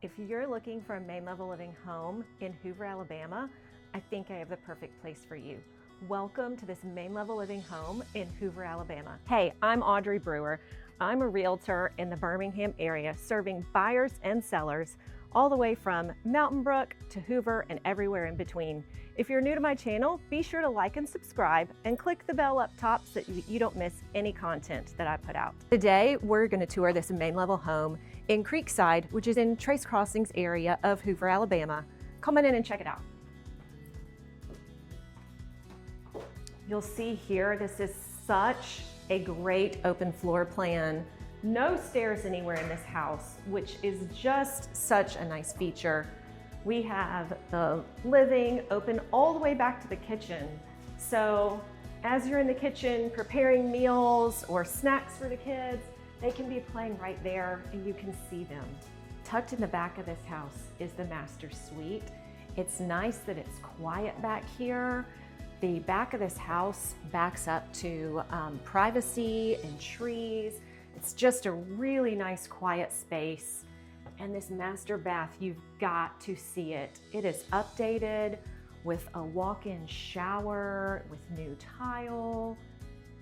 If you're looking for a main level living home in Hoover, Alabama, I think I have the perfect place for you. Welcome to this main level living home in Hoover, Alabama. Hey, I'm Audrey Brewer. I'm a realtor in the Birmingham area, serving buyers and sellers all the way from Mountain Brook to Hoover and everywhere in between. If you're new to my channel, be sure to like and subscribe and click the bell up top so that you don't miss any content that I put out. Today, we're going to tour this main level home in Creekside, which is in Trace Crossings area of Hoover, Alabama. Come on in and check it out. You'll see here, this is such a great open floor plan. No stairs anywhere in this house, which is just such a nice feature. We have the living open all the way back to the kitchen. So as you're in the kitchen preparing meals or snacks for the kids, they can be playing right there and you can see them. Tucked in the back of this house is the master suite. It's nice that it's quiet back here. The back of this house backs up to privacy and trees. It's just a really nice quiet space. And this master bath, you've got to see it. It is updated with a walk-in shower with new tile,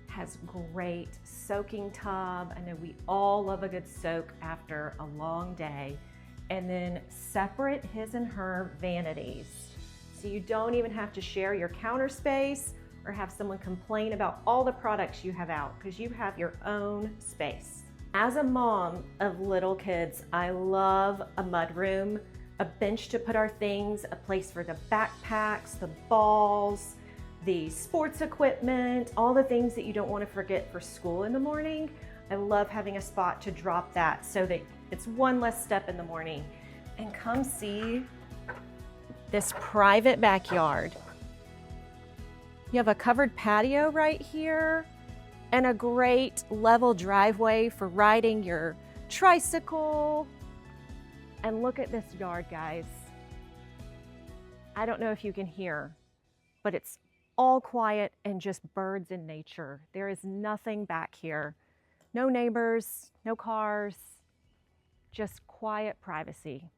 has great soaking tub. I know we all love a good soak after a long day. And then separate his and her vanities. So you don't even have to share your counter space or have someone complain about all the products you have out because you have your own space. As a mom of little kids, I love a mudroom, a bench to put our things, a place for the backpacks, the balls, the sports equipment, all the things that you don't want to forget for school in the morning. I love having a spot to drop that so that it's one less step in the morning. And come see this private backyard. You have a covered patio right here and a great level driveway for riding your tricycle. And look at this yard, guys. I don't know if you can hear, but it's all quiet and just birds and nature. There is nothing back here. No neighbors, no cars, just quiet privacy.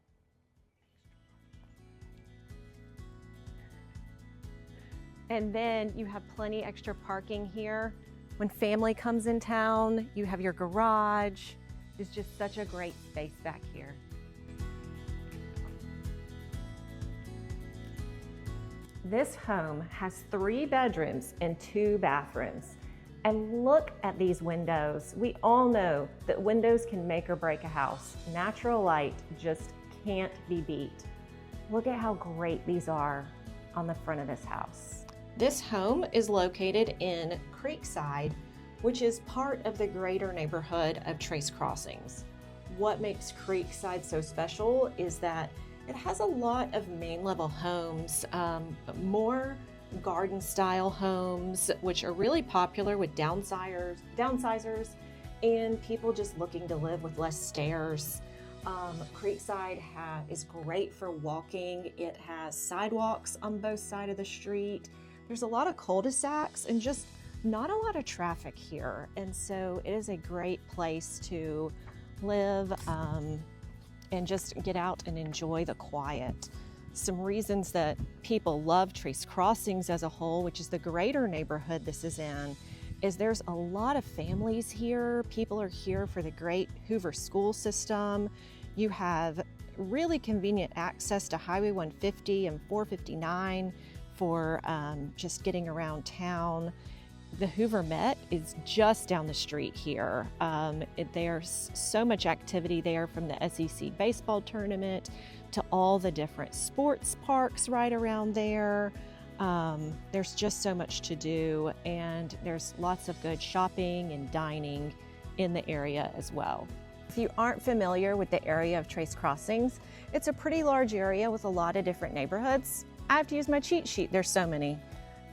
And then you have plenty extra parking here. When family comes in town, you have your garage. It's just such a great space back here. This home has 3 bedrooms and 2 bathrooms. And look at these windows. We all know that windows can make or break a house. Natural light just can't be beat. Look at how great these are on the front of this house. This home is located in Creekside, which is part of the greater neighborhood of Trace Crossings. What makes Creekside so special is that it has a lot of main level homes, more garden style homes, which are really popular with downsizers and people just looking to live with less stairs. Creekside is great for walking. It has sidewalks on both sides of the street. There's a lot of cul-de-sacs and just not a lot of traffic here. And so it is a great place to live and just get out and enjoy the quiet. Some reasons that people love Trace Crossings as a whole, which is the greater neighborhood this is in, is there's a lot of families here. People are here for the great Hoover school system. You have really convenient access to Highway 150 and 459 for just getting around town. The Hoover Met is just down the street here. There's so much activity there, from the SEC baseball tournament to all the different sports parks right around there. There's just so much to do, and there's lots of good shopping and dining in the area as well. If you aren't familiar with the area of Trace Crossings, it's a pretty large area with a lot of different neighborhoods. I have to use my cheat sheet, there's so many.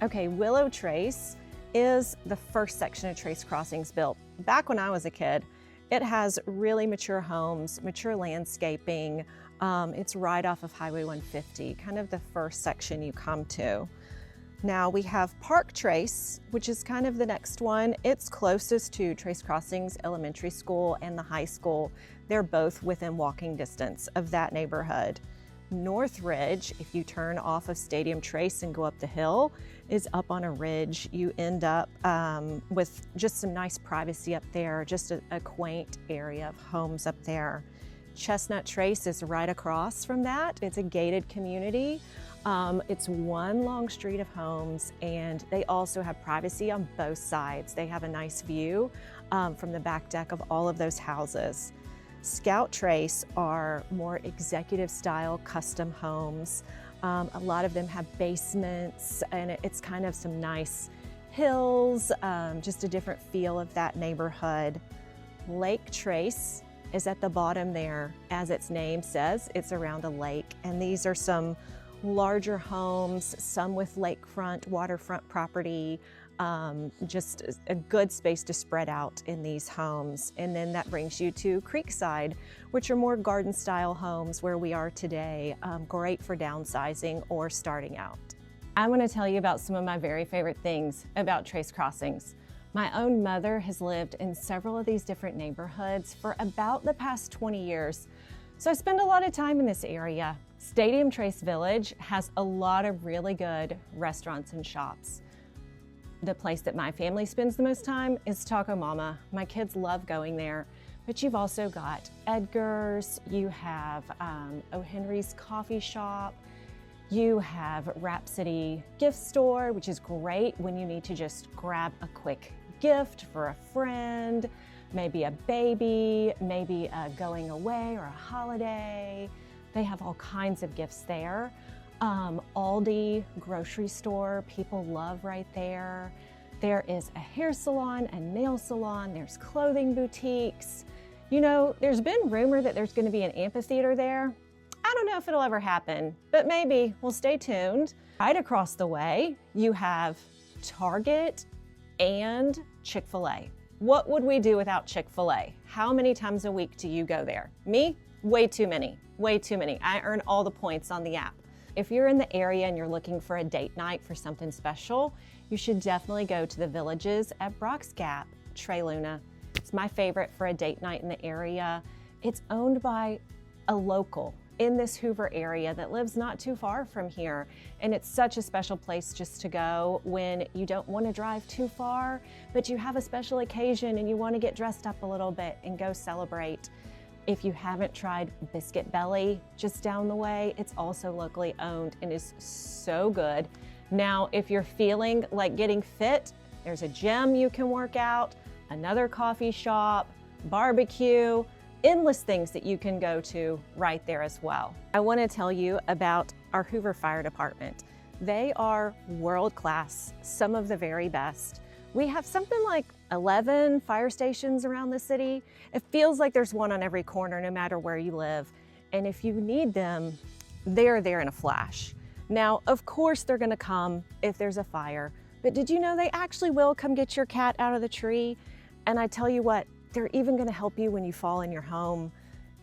Okay, Willow Trace is the first section of Trace Crossings built. Back when I was a kid, it has really mature homes, mature landscaping. It's right off of Highway 150, kind of the first section you come to. Now we have Park Trace, which is kind of the next one. It's closest to Trace Crossings Elementary School and the high school. They're both within walking distance of that neighborhood. North Ridge, if you turn off of Stadium Trace and go up the hill, is up on a ridge. You end up with just some nice privacy up there, just a quaint area of homes up there. Chestnut Trace is right across from that. It's a gated community. It's one long street of homes, and they also have privacy on both sides. They have a nice view from the back deck of all of those houses. Scout Trace are more executive style custom homes. A lot of them have basements, and it's kind of some nice hills, just a different feel of that neighborhood. Lake Trace is at the bottom there. As its name says, it's around a lake, and these are some larger homes, some with lakefront, waterfront property, just a good space to spread out in these homes. And then that brings you to Creekside, which are more garden style homes where we are today, great for downsizing or starting out. I want to tell you about some of my very favorite things about Trace Crossings. My own mother has lived in several of these different neighborhoods for about the past 20 years. So I spend a lot of time in this area. Stadium Trace Village has a lot of really good restaurants and shops. The place that my family spends the most time is Taco Mama. My kids love going there, but you've also got Edgar's, you have O. Henry's Coffee Shop, you have Rhapsody Gift Store, which is great when you need to just grab a quick gift for a friend, maybe a baby, maybe a going away or a holiday. They have all kinds of gifts there. Aldi grocery store, people love right there. There is a hair salon, a nail salon, there's clothing boutiques. You know, there's been rumor that there's going to be an amphitheater there. I don't know if it'll ever happen, but maybe. We'll stay tuned. Right across the way, you have Target and Chick-fil-A. What would we do without Chick-fil-A? How many times a week do you go there? Me? Way too many. Way too many. I earn all the points on the app. If you're in the area and you're looking for a date night for something special, you should definitely go to the Villages at Brock's Gap, Trey Luna. It's my favorite for a date night in the area. It's owned by a local in this Hoover area that lives not too far from here. And it's such a special place just to go when you don't want to drive too far, but you have a special occasion and you want to get dressed up a little bit and go celebrate. If you haven't tried Biscuit Belly just down the way, it's also locally owned and is so good. Now, if you're feeling like getting fit, there's a gym you can work out, another coffee shop, barbecue, endless things that you can go to right there as well. I want to tell you about our Hoover Fire Department. They are world class, some of the very best. We have something like 11 fire stations around the city. It feels like there's one on every corner, no matter where you live. And if you need them, they're there in a flash. Now, of course, they're gonna come if there's a fire, but did you know they actually will come get your cat out of the tree? And I tell you what, they're even gonna help you when you fall in your home.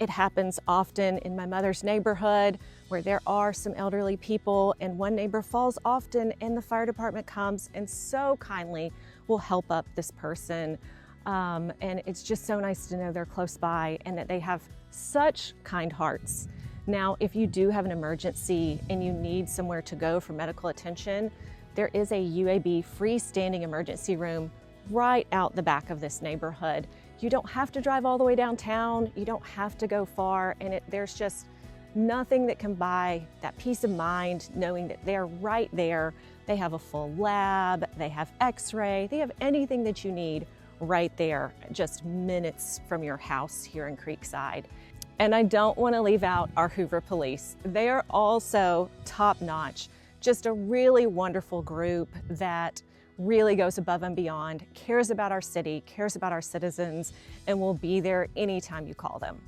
It happens often in my mother's neighborhood where there are some elderly people and one neighbor falls often and the fire department comes and so kindly will help up this person. And it's just so nice to know they're close by and that they have such kind hearts. Now, if you do have an emergency and you need somewhere to go for medical attention, there is a UAB freestanding emergency room right out the back of this neighborhood. You don't have to drive all the way downtown. You don't have to go far. And there's just nothing that can buy that peace of mind knowing that they're right there. They have a full lab, they have x-ray, they have anything that you need right there, just minutes from your house here in Creekside. And I don't want to leave out our Hoover Police. They are also top-notch, just a really wonderful group that really goes above and beyond, cares about our city, cares about our citizens, and will be there anytime you call them.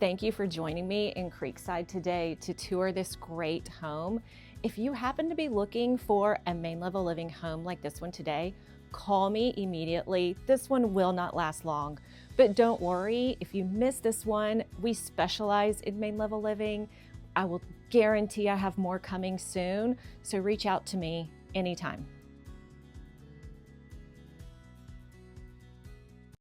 Thank you for joining me in Creekside today to tour this great home. If you happen to be looking for a main level living home like this one today, call me immediately. This one will not last long, but don't worry, if you miss this one, we specialize in main level living. I will guarantee I have more coming soon, so reach out to me. anytime.